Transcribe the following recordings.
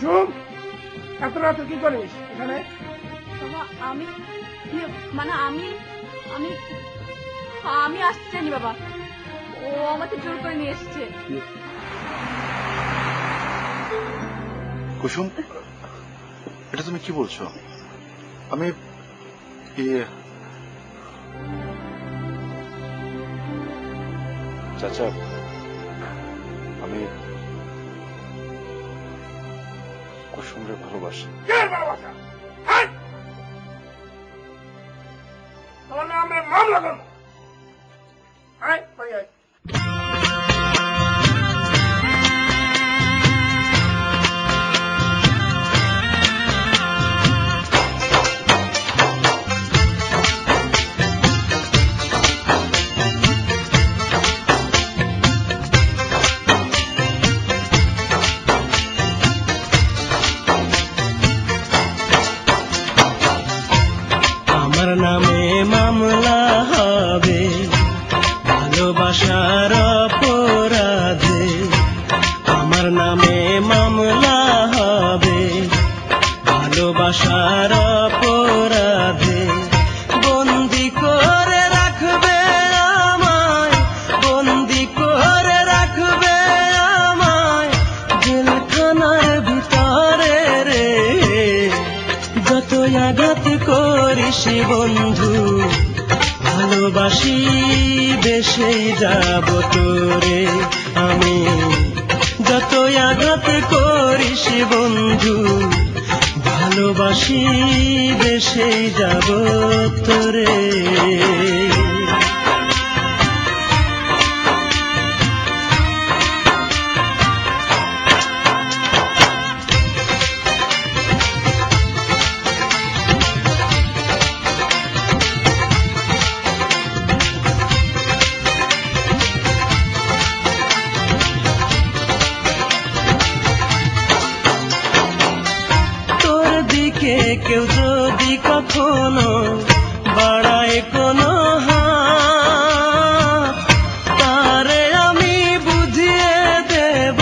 কুসুম, এত রাতে কি করিস এখানে? বাবা আমি মানে আমি আমি আমি আসতে চাইনি বাবা, ও আমাকে জোর করে নিয়ে এসেছে। কুসুম, এটা তুমি কি বলছো? আমি চাচা, আমি কুসুমরে ভালোবাসি। তোমার নামে মামলা করবো। আয় বাড়ি আয়। আমার নামে মামলা হবে ভালোবাসার অপরাধে, আমার নামে মামলা হবে ভালোবাসার অপরাধে। বন্দি করে রাখবে আমায়, বন্দি করে রাখবে আমায় জেলখানার ভিতরে রে। যতই আঘাত করিস বন্ধু, ভালোবাসি বেশি যাব তোরে আমি। যতই আঘাত করিস বন্ধু, ভালোবাসি বেশি যাব তোরে। কেউ যদি কখনো বাড়ায় কোনো হাত, তারে আমি বুঝিয়ে দেব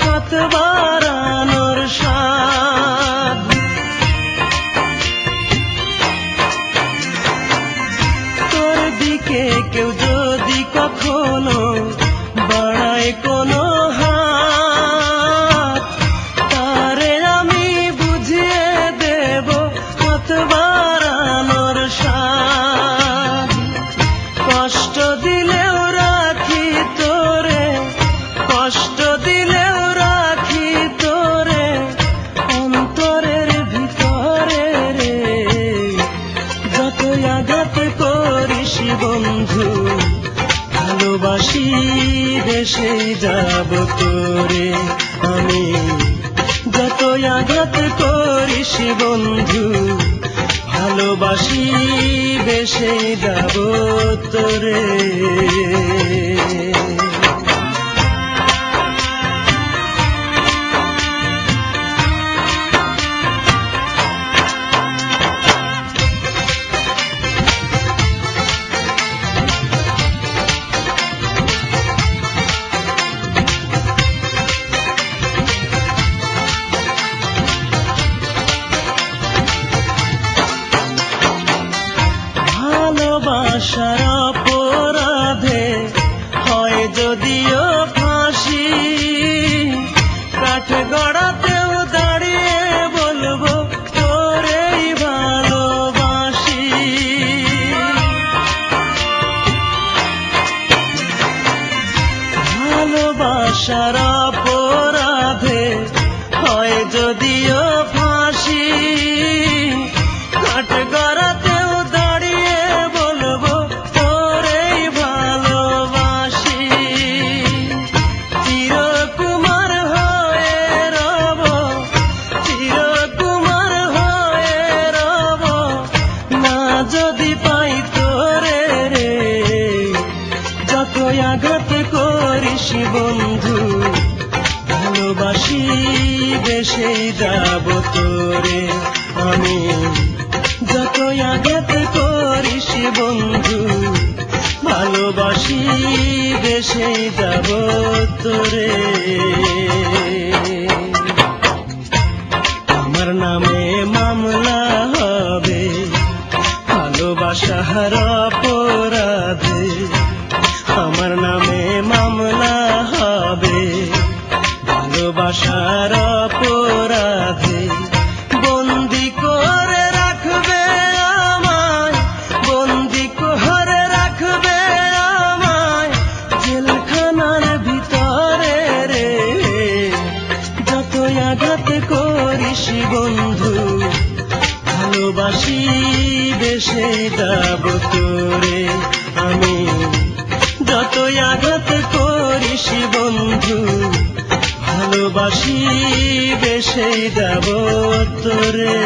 হাত বাড়ানোর স্বাদ। তোর দিকে কেউ যদি কখনো বাড়ায় কোনো হাত, তারে আমি বুঝিয়ে দেব হাত বাড়ানোর স্বাদ। কষ্ট দিলেও রাখি তোরে, কষ্ট দিলেও রাখি তোরে অন্তরের ভিতরে রে। যতই আঘাত করিস বন্ধু, ভালোবাসি বেশি যাব তোরে আমি। যতই আঘাত করিস বন্ধু, ভালোবাসি বেশি যাব তোরে। ভালোবাসার অপরাধে হয় যদিও ফাঁসি, কাঠ গড়াতেও দাঁড়িয়ে বলবো তোরেই ভালোবাসি। ভালোবাসার অপরাধে হয় যদিও ফাঁসি, কাঠ গড়াতেও দাঁড়িয়ে বলবো তোরেই ভালোবাসি। চিরকুমার হয়ে রব, চিরকুমার হয়ে রব না যদি পাই তোরে রে। যতই আঘাত করিস বন্ধু, ভালোবাসি বেশি যাব তোরে আমি। যতই আঘাত করিস বন্ধু, ভালোবাসি বেশি যাব তোরে। আমার নামে মামলা হবে ভালোবাসার অপরাধে, আমার নামে মামলা হবে ভালোবাসার অপরাধে। বন্দি করে রাখবে আমায়, বন্দি করে রাখবে আমায় জেলখানার ভিতরে রে। যতই আঘাত করিস বন্ধু, ভালোবাসি দেশে যাব তোরে আমি। যতই আঘাত করিস বন্ধু, ভালোবাসি দেশে যাব তোরে।